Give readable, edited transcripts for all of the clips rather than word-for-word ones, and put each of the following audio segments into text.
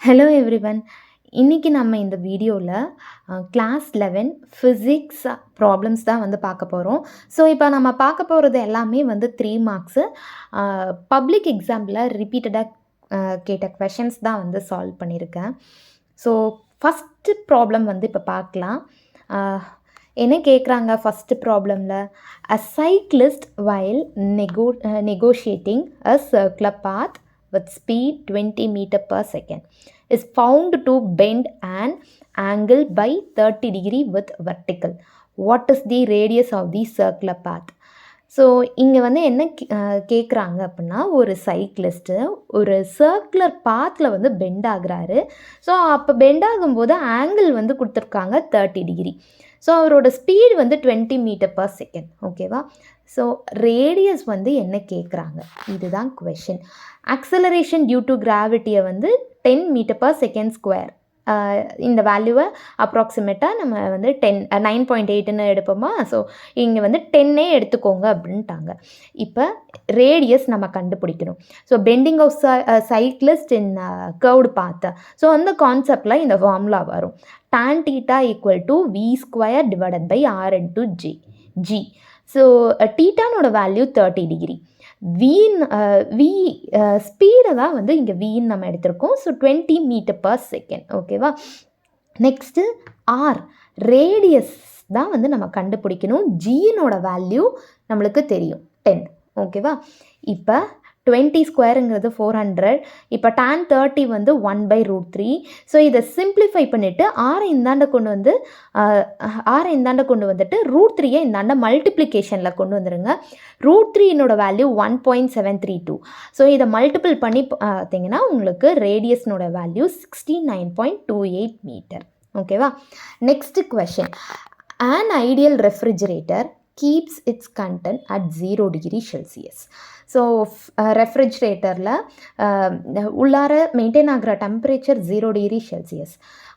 Hello everyone. இன்னைக்கு நம்ம இந்த வீடியோவில் கிளாஸ் 11 ஃபிசிக்ஸ் ப்ராப்ளம்ஸ் தான் வந்து பார்க்க போகிறோம். ஸோ இப்போ நம்ம பார்க்க போகிறது எல்லாமே வந்து 3 மார்க்ஸு. பப்ளிக் எக்ஸாமில் ரிப்பீட்டடாக கேட்ட கொஷின்ஸ் தான் வந்து சால்வ் பண்ணியிருக்கேன். ஸோ ஃபஸ்ட்டு ப்ராப்ளம் வந்து இப்போ பார்க்கலாம். என்ன கேட்குறாங்க ஃபஸ்ட்டு ப்ராப்ளமில்? A cyclist while negotiating a circular path with speed 20 meter per second is found to bend an angle by 30 degree with vertical. What is the radius of the circular path? So இங்கே வந்து என்ன கேட்குறாங்க அப்படின்னா, ஒரு cyclist ஒரு circular பாத்தில் வந்து bend ஆகுறாரு. ஸோ அப்போ பெண்ட் ஆகும்போது ஆங்கிள் வந்து கொடுத்துருக்காங்க 30 டிகிரி. ஸோ அவரோட ஸ்பீடு வந்து 20 மீட்டர் பர் செகண்ட். ஓகேவா? ஸோ ரேடியஸ் வந்து என்ன கேட்குறாங்க, இதுதான் கொஷின். ஆக்சலரேஷன் டியூ டு கிராவிட்டியை வந்து 10 மீட்டர் பர் செகண்ட் ஸ்கொயர். இந்த வேல்யூவை அப்ராக்சிமேட்டாக நம்ம வந்து 9.8ன்னு எடுப்போமா. ஸோ இங்கே வந்து 10 எடுத்துக்கோங்க அப்படின்ட்டாங்க. இப்போ ரேடியஸ் நம்ம கண்டுபிடிக்கணும். So bending of cyclist in curved path. So அந்த கான்செப்டில் இந்த ஃபார்முலா வரும். tan theta equal to v square divided by r into g. So டீட்டானோட வேல்யூ 30 டிகிரி. வி ஸ்பீடை தான் வந்து இங்கே வின்னு நம்ம எடுத்திருக்கோம். So 20 metre per second. ஓகேவா? நெக்ஸ்ட்டு ஆர் ரேடியஸ் தான் வந்து நம்ம கண்டுபிடிக்கணும். ஜியினோட வேல்யூ நம்மளுக்கு தெரியும் 10. ஓகேவா? இப்போ 20 ஸ்கொயருங்கிறது 400. இப்போ tan 30 வந்து 1/√3. ஸோ இதை சிம்பிளிஃபை பண்ணிவிட்டு ஆரை இந்தாண்ட கொண்டு வந்துட்டு √3 இந்தாண்ட மல்டிப்ளிகேஷனில் கொண்டு வந்துடுங்க. √3 வேல்யூ 1.732. ஸோ இதை மல்டிபிள் பண்ணி பார்த்தீங்கன்னா உங்களுக்கு ரேடியஸ்னோட வேல்யூ 69.28 மீட்டர். ஓகேவா? Next question. an ideal refrigerator keeps its content at 0 degree Celsius. So ரெஃப்ரிஜிரேட்டரில் உள்ளார மெயின்டைன் ஆகிற டெம்பரேச்சர் 0 டிகிரி செல்சியஸ்.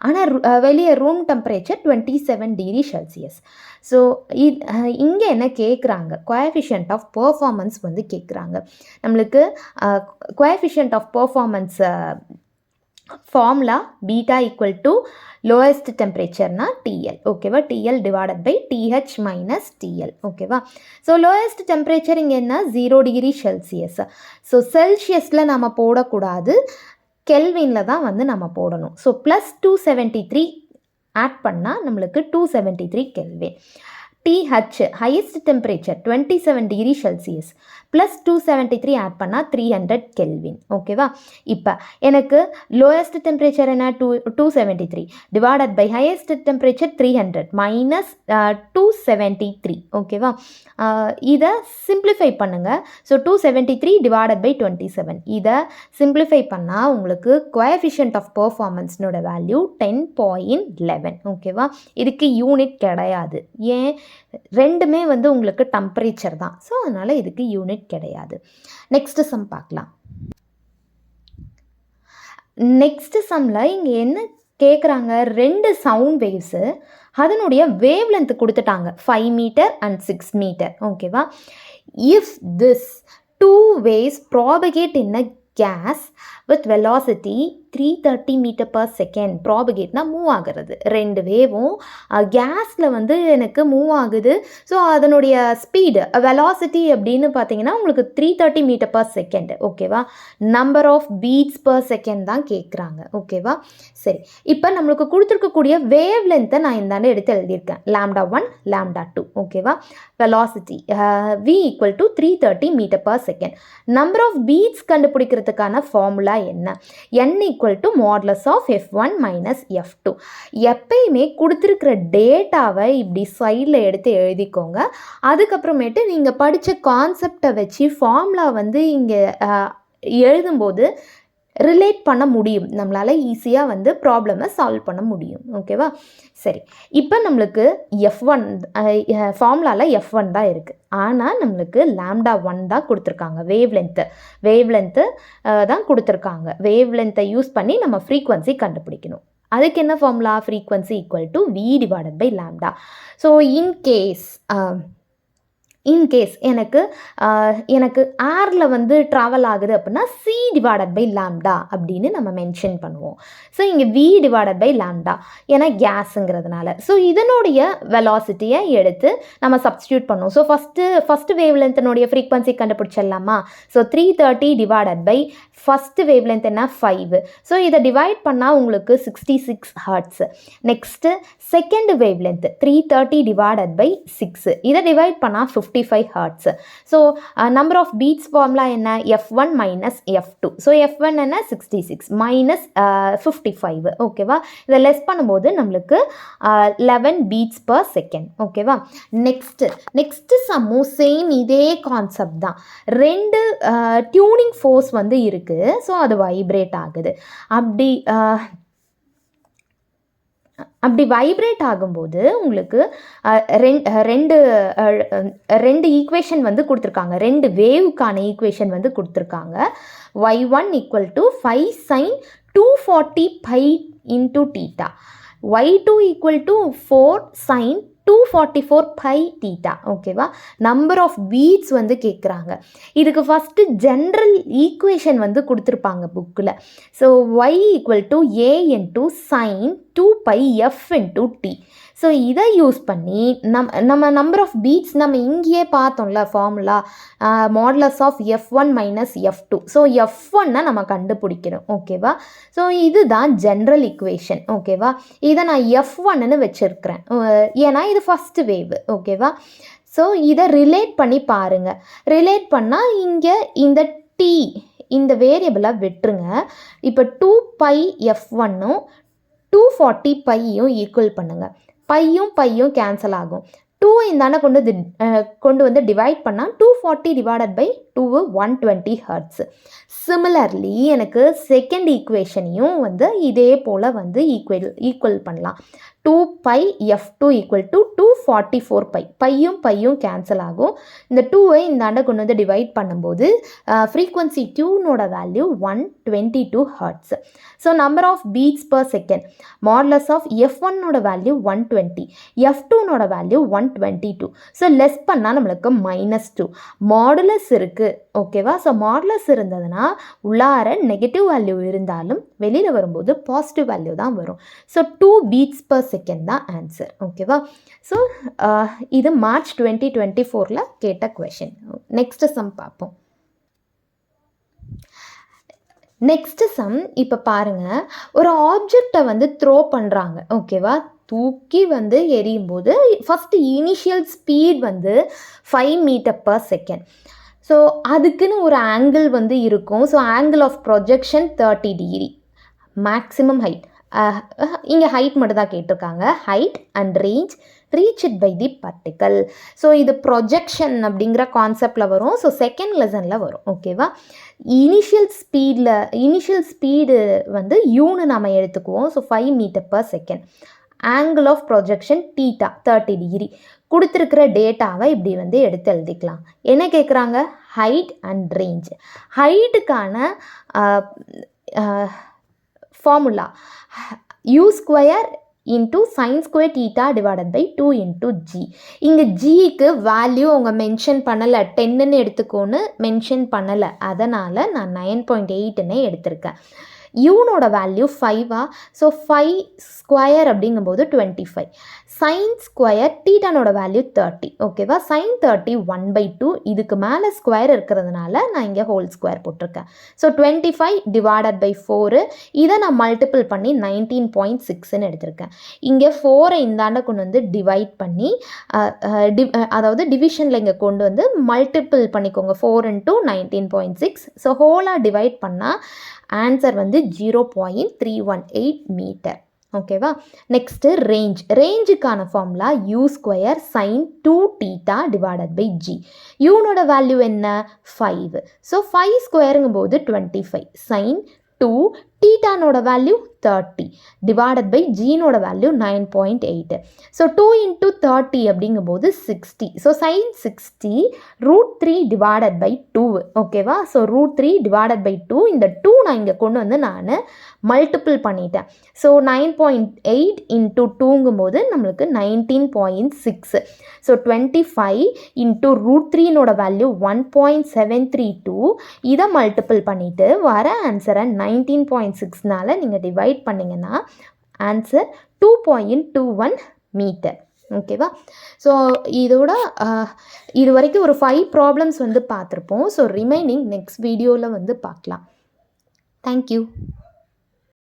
ஆனால் வெளியே room temperature 27 degree Celsius. So இங்கே என்ன கேட்குறாங்க, கோஎஃபிஷியன்ட் ஆஃப் பெர்ஃபார்மன்ஸ் வந்து கேட்குறாங்க. நம்மளுக்கு coefficient of performance formula beta equal to lowest டெம்பரேச்சர்னா TL. ஓகேவா? TL divided by TH minus TL. ஓகேவா? ஸோ லோயஸ்ட் டெம்பரேச்சர் இங்கே என்ன, 0 டிகிரி செல்சியஸ். ஸோ செல்சியஸில் நம்ம போடக்கூடாது, கெல்வினில் தான் வந்து நம்ம போடணும். ஸோ ப்ளஸ் 273 ஆட் பண்ணால் நம்மளுக்கு 273 kelvin. TH highest temperature 27 degree Celsius plus 273 add பண்ணால் 300 கெல்வின். ஓகேவா? இப்போ எனக்கு லோயஸ்ட் டெம்பரேச்சர் என்ன, 273 divided by highest temperature 300 minus 273. ஓகேவா? இதை சிம்பிளிஃபை பண்ணுங்கள். So 273 divided by 27. இதை சிம்பிளிஃபை பண்ணால் உங்களுக்கு கோஎஃபிஷியன்ட் ஆஃப் பெர்ஃபார்மன்ஸ்னோட வேல்யூ 10.11. ஓகேவா? இதுக்கு யூனிட் கிடையாது. ஏன், ரெண்டுமே வந்து உங்களுக்கு டெம்பரேச்சர் தான். ஸோ அதனால் இதுக்கு யூனிட் கிடையாது. நெக்ஸ்ட் சம் பார்க்கலாம். நெக்ஸ்ட் சம்மில் இங்கே என்ன கேட்குறாங்க, 2 சவுண்ட் வேவ்ஸு அதனுடைய வேவ் லென்த் கொடுத்துட்டாங்க 5 மீட்டர் அண்ட் 6 மீட்டர். ஓகேவா? If this 2 waves propagate in a gas with velocity 330 metre per second. ப்ராபகேட்னா மூவ் ஆகிறது. 2 வேவும் கேஸில் வந்து எனக்கு மூவ் ஆகுது. ஸோ அதனுடைய ஸ்பீடு வெலாசிட்டி அப்படின்னு பார்த்தீங்கன்னா உங்களுக்கு 330 மீட்டர் பர் செகண்ட். ஓகேவா? Number of beats per second தான் கேட்குறாங்க. ஓகேவா? சரி, இப்போ நம்மளுக்கு கொடுத்துருக்கக்கூடிய வேவ் லென்த்தை நான் இந்தாண்ட எடுத்து எழுதியிருக்கேன். λ1 λ2. ஓகேவா? Velocity v equal to 330 metre per second. Number of beats கண்டுபிடிக்கிறதுக்கான ஃபார்முலா என்ன, n equal to modulus of F1 minus F2. எப்பயுமே கொடுத்துருக்கிற டேட்டாவை இப்படி சைடில் எடுத்து எழுதிக்கோங்க. அதுக்கப்புறமேட்டு நீங்கள் படித்த கான்செப்டை வச்சு ஃபார்முலா வந்து இங்கே எழுதும்போது ரிலேட் பண்ண முடியும். நம்மளால் ஈஸியாக வந்து ப்ராப்ளமை சால்வ் பண்ண முடியும். ஓகேவா? சரி, இப்போ நம்மளுக்கு F1 ஃபார்முலாவில் F1 தான் இருக்குது. ஆனால் நம்மளுக்கு λ1 தான் கொடுத்துருக்காங்க. வேவ் லென்த்து தான் கொடுத்துருக்காங்க. வேவ் லென்த்தை யூஸ் பண்ணி நம்ம ஃப்ரீக்வன்சி கண்டுபிடிக்கணும். அதுக்கு என்ன formula, frequency equal to V divided by λ. So in case in case எனக்கு ஏரில் வந்து ட்ராவல் ஆகுது அப்படின்னா c டிவைடட் பை லாம்டா அப்படின்னு நம்ம மென்ஷன் பண்ணுவோம். ஸோ இங்கே v டிவைடட் பை லாம்டா ஏன்னா கேஸுங்கிறதுனால. ஸோ இதனுடைய வெலாசிட்டியை எடுத்து நம்ம சப்ஸ்டியூட் பண்ணுவோம். ஸோ ஃபஸ்ட்டு வேவ் லென்த்தினுடைய ஃப்ரீக்வன்சி கண்டுபிடிச்சிடலாமா? So 330 divided by first wavelength என்ன 5. ஸோ இதை டிவைட் பண்ணால் உங்களுக்கு 66 hertz. Next second wavelength 330 divided by 6. இதை டிவைட் பண்ணால் 55 hertz. So number of beats formula என்ன? f1 minus f2. So f1 என்ன 66 மைனஸ் 55. ஓகேவா? இதை லெஸ் பண்ணும்போது நம்மளுக்கு 11 பீட்ஸ் பர் செகண்ட். ஓகேவா? நெக்ஸ்ட்டு சம்மும் சேம் இதே கான்செப்ட் தான். 2 டியூனிங் ஃபோர்ஸ் வந்து இருக்குது. ஸோ அது வைப்ரேட் ஆகுது. அப்படி வைப்ரேட் ஆகும்போது உங்களுக்கு ரெண்டு ஈக்குவேஷன் வந்து கொடுத்துருக்காங்க. 2 வேவுக்கான ஈக்குவேஷன் வந்து கொடுத்துருக்காங்க. y1 equal to 5 sin 240 by into theta, y2 equal to 4 sin 244 by theta. ஓகேவா? நம்பர் ஆஃப் பீட்ஸ் வந்து கேட்குறாங்க. இதுக்கு ஃபஸ்ட்டு ஜென்ரல் ஈக்குவேஷன் வந்து கொடுத்துருப்பாங்க புக்கில். So y equal to a into sine 2 by F into T. So இதை use பண்ணி நம்ம நம்பர் ஆஃப் பீட்ஸ் நம்ம இங்கேயே பார்த்தோம்ல formula modulus of f1 minus f2. So f1 நம்ம கண்டுபிடிக்கணும். ஓகேவா? ஸோ இதுதான் ஜென்ரல் ஈக்குவேஷன். ஓகேவா? இதை நான் f1ன்னு வச்சுருக்கிறேன் ஏன்னா இது ஃபஸ்ட்டு வேவ். ஓகேவா? ஸோ இதை ரிலேட் பண்ணி பாருங்கள். ரிலேட் பண்ணால் இங்கே இந்த t இந்த வேரியபிளாக விட்டுருங்க. இப்போ 2 பை f1ம் 240 பையும் ஈக்குவல் பண்ணுங்கள். பையும் கேன்சல் ஆகும். 2 இந்தாண்ட கொண்டு வந்து டிவைட் பண்ணால் 240 டிவைடட் பை 2 120 ஹர்ட்ஸ். சிமிலர்லி எனக்கு செகண்ட் ஈக்குவேஷனையும் வந்து இதே போல் வந்து ஈக்குவல் பண்ணலாம். 2 pi f2 equal to 244 pi. பையும் கேன்சல் ஆகும். இந்த 2ஐ இந்தாண்ட கொண்டு வந்து டிவைட் பண்ணும்போது ஃப்ரீக்வன்சி டியூனோட value 122 hertz. So number of beats per second modulus of f1ஓட வேல்யூ 120, f2நோட வேல்யூ 122. ஸோ லெஸ் பண்ணால் நம்மளுக்கு -2 மாடுலஸ் இருக்குது. ஓகேவா? ஸோ மாடுலஸ் இருந்ததுன்னா உள்ளார நெகட்டிவ் வேல்யூ இருந்தாலும் வெளியில் வரும்போது பாசிட்டிவ் வேல்யூ தான் வரும். ஸோ 2 பீட்ஸ் பர் செகண்ட் தான் ஆன்சர். ஓகேவா? ஸோ இது மார்ச் 2024 கேட்ட கொஷின். நெக்ஸ்ட் சம் பார்ப்போம். நெக்ஸ்ட் சம் இப்போ பாருங்கள், ஒரு ஆப்ஜெக்டை வந்து த்ரோ பண்ணுறாங்க. ஓகேவா? தூக்கி வந்து எரியும் போது ஃபஸ்ட்டு இனிஷியல் ஸ்பீட் வந்து 5 மீட்டர் பர் செகண்ட். ஸோ அதுக்குன்னு ஒரு ஆங்கிள் வந்து இருக்கும். So angle of projection 30 degree. Maximum height இங்கே ஹைட் மட்டும் தான் கேட்டிருக்காங்க. Height and range reached by the particle. So இது ப்ரொஜெக்ஷன் அப்படிங்கிற கான்செப்டில் வரும். ஸோ செகண்ட் லெசனில் வரும். ஓகேவா? இனிஷியல் ஸ்பீடு வந்து யூன்னு நம்ம எடுத்துக்குவோம். So 5 metre per second. Angle of projection theta 30 degree. கொடுத்துருக்கிற டேட்டாவை இப்படி வந்து எடுத்து எழுதிக்கலாம். என்ன கேட்குறாங்க? Height and range. ஹைட்டுக்கான formula u square into sine square theta divided by 2 into g. இங்கே ஜிக்கு வேல்யூ அவங்க மென்ஷன் பண்ணலை. 10ன்னு எடுத்துக்கோன்னு மென்ஷன் பண்ணலை. அதனால் நான் 9.8ன்னு எடுத்திருக்கேன். யூனோட வேல்யூ 5. ஸோ 5 ஸ்கொயர் அப்படிங்கும்போது 25. சைன் ஸ்கொயர் தீட்டானோட வேல்யூ 30. ஓகேவா? சைன் 30 1/2. இதுக்கு மேலே ஸ்கொயர் இருக்கிறதுனால நான் இங்கே ஹோல் ஸ்கொயர் போட்டிருக்கேன். So 25 divided by 4. இதை நான் மல்டிபிள் பண்ணி 19.6ன்னு எடுத்திருக்கேன். இங்கே 4ஐ இந்தாண்ட கொண்டு வந்து டிவைட் பண்ணி அதாவது டிவிஷனில் இங்கே கொண்டு வந்து மல்டிபிள் பண்ணிக்கோங்க. 4 இன்ட்டு 19.6. ஸோ ஹோலாக டிவைட் பண்ணால் ஆன்சர் வந்து 0.318 மீட்டர். ஓகேவா? நெக்ஸ்ட்டு ரேஞ்சுக்கான formula u square sine 2 theta divided by g. யூனோட வேல்யூ என்ன? 5. ஸோ 5 ஸ்கொயருங்கும் போது 25. சைன் 2 தீட்டானோட வேல்யூ 30 டிவைடட் பை ஜீனோட வேல்யூ 9.8. ஸோ 2 into 30 அப்படிங்கும்போது 60. So sin 60 √3 divided by 2. ஓகேவா? ஸோ √3 டிவைடட் பை 2, இந்த 2 நான் இங்கே கொண்டு வந்து நான் மல்டிபிள் பண்ணிட்டேன். ஸோ 9.8 into 2ங்கும்போது நம்மளுக்கு 19.6. ஸோ 25 into √3னோட வேல்யூ 1.732. இதை மல்டிபிள் பண்ணிவிட்டு வர ஆன்சரை 19.6னால நீங்கள் டிவைட் பண்ணிங்கன்னா ஆன்சர் 2.21 மீட்டர். ஓகேவா? ஸோ இதோட இது வரைக்கும் ஒரு 5 ப்ராப்ளம்ஸ் வந்து பார்த்துருப்போம். ஸோ ரிமைனிங் நெக்ஸ்ட் வீடியோவில் வந்து பார்க்கலாம். தேங்க்யூ.